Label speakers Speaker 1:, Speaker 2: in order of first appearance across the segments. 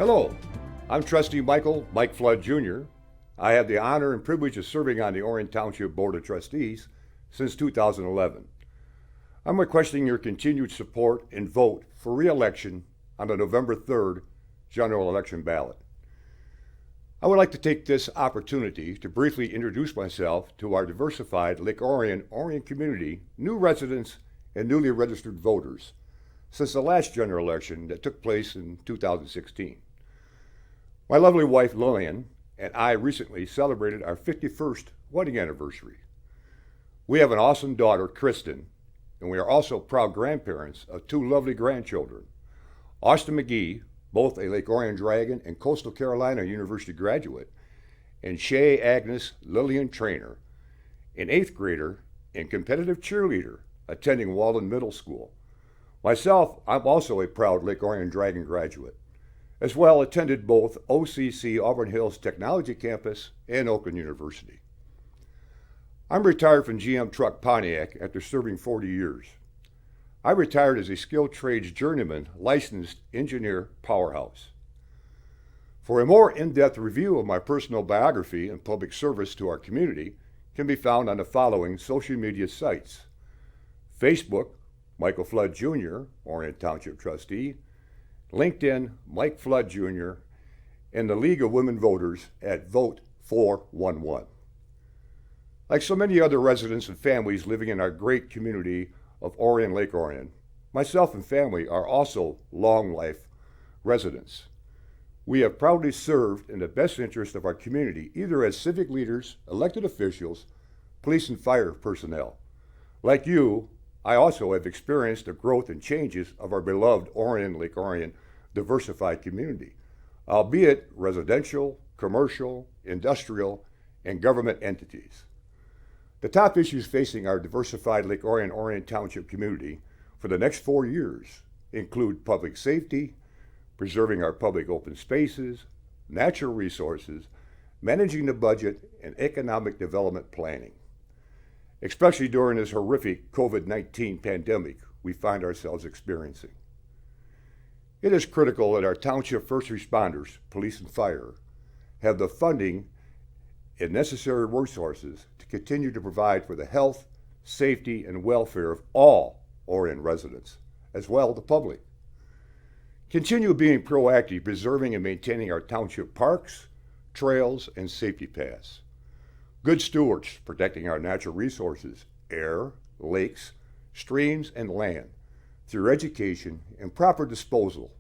Speaker 1: Hello, I'm Trustee Mike Flood Jr. I have the honor and privilege of serving on the Orion Township Board of Trustees since 2011. I'm requesting your continued support and vote for re-election on the November 3rd general election ballot. I would like to take this opportunity to briefly introduce myself to our diversified Lake Orion community, new residents, and newly registered voters since the last general election that took place in 2016. My lovely wife Lillian and I recently celebrated our 51st wedding anniversary. We have an awesome daughter, Kristen, and we are also proud grandparents of two lovely grandchildren, Austin McGee, both a Lake Orion Dragon and Coastal Carolina University graduate, and Shay Agnes Lillian Trainer, an 8th grader and competitive cheerleader attending Walden Middle School. Myself, I'm also a proud Lake Orion Dragon graduate. As well, attended both OCC Auburn Hills Technology Campus and Oakland University. I'm retired from GM Truck Pontiac after serving 40 years. I retired as a skilled trades journeyman licensed engineer powerhouse. For a more in-depth review of my personal biography and public service to our community can be found on the following social media sites: Facebook, Michael Flood Jr., Orion Township Trustee; LinkedIn, Mike Flood Jr., and the League of Women Voters at Vote 411. Like so many other residents and families living in our great community of Orion, Lake Orion, myself and family are also long life residents. We have proudly served in the best interest of our community, either as civic leaders, elected officials, police and fire personnel. Like you, I also have experienced the growth and changes of our beloved Orion, Lake Orion diversified community, albeit residential, commercial, industrial, and government entities. The top issues facing our diversified Lake Orion Township community for the next 4 years include public safety, preserving our public open spaces, natural resources, managing the budget, and economic development planning. Especially during this horrific COVID-19 pandemic we find ourselves experiencing. It is critical that our township first responders, police and fire, have the funding and necessary resources to continue to provide for the health, safety, and welfare of all Orion residents, as well as the public. Continue being proactive, preserving and maintaining our township parks, trails, and safety paths. Good stewards, protecting our natural resources, air, lakes, streams, and land, through education and proper disposal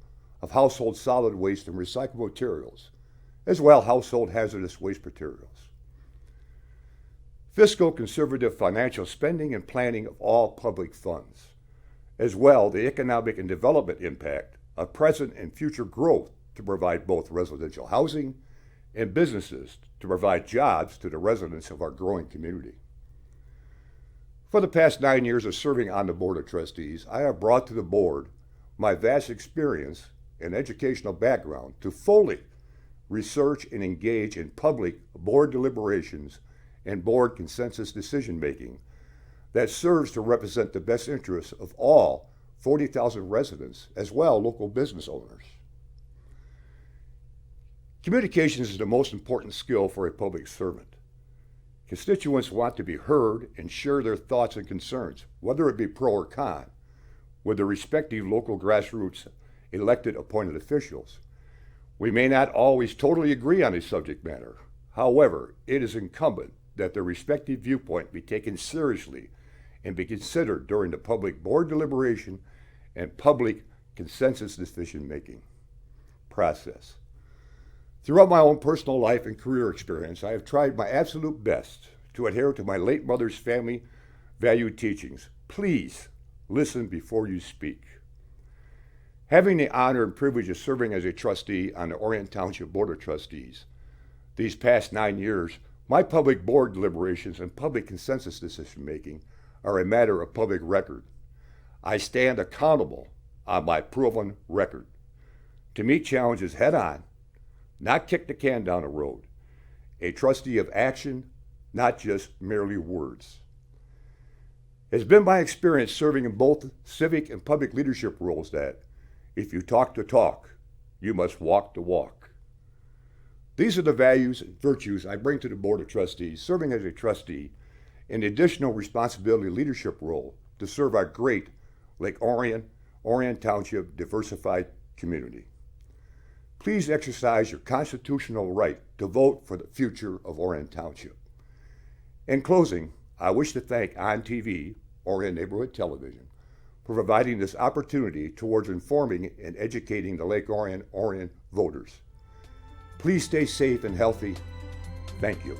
Speaker 1: of household solid waste and recyclable materials, as well as household hazardous waste materials. Fiscal conservative financial spending and planning of all public funds, as well the economic and development impact of present and future growth to provide both residential housing and businesses to provide jobs to the residents of our growing community. For the past 9 years of serving on the Board of Trustees, I have brought to the board my vast experience and educational background to fully research and engage in public board deliberations and board consensus decision-making that serves to represent the best interests of all 40,000 residents, as well as local business owners. Communications is the most important skill for a public servant. Constituents want to be heard and share their thoughts and concerns, whether it be pro or con, with their respective local grassroots elected appointed officials. We may not always totally agree on a subject matter. However, it is incumbent that their respective viewpoint be taken seriously and be considered during the public board deliberation and public consensus decision-making process. Throughout my own personal life and career experience, I have tried my absolute best to adhere to my late mother's family valued teachings. Please listen before you speak. Having the honor and privilege of serving as a trustee on the Orion Township Board of Trustees these past 9 years, my public board deliberations and public consensus decision-making are a matter of public record. I stand accountable on my proven record to meet challenges head-on, not kick the can down the road. A trustee of action, not just merely words. It's been my experience serving in both civic and public leadership roles that if you talk the talk, You must walk the walk. These are the values and virtues I bring to the Board of Trustees, serving as a trustee in the additional responsibility leadership role to serve our great Lake Orion Township diversified community. Please exercise your constitutional right to vote for the future of Orion Township. In closing, I wish to thank On TV, Orion Neighborhood Television, for providing this opportunity towards informing and educating the Lake Orion voters. Please stay safe and healthy. Thank you.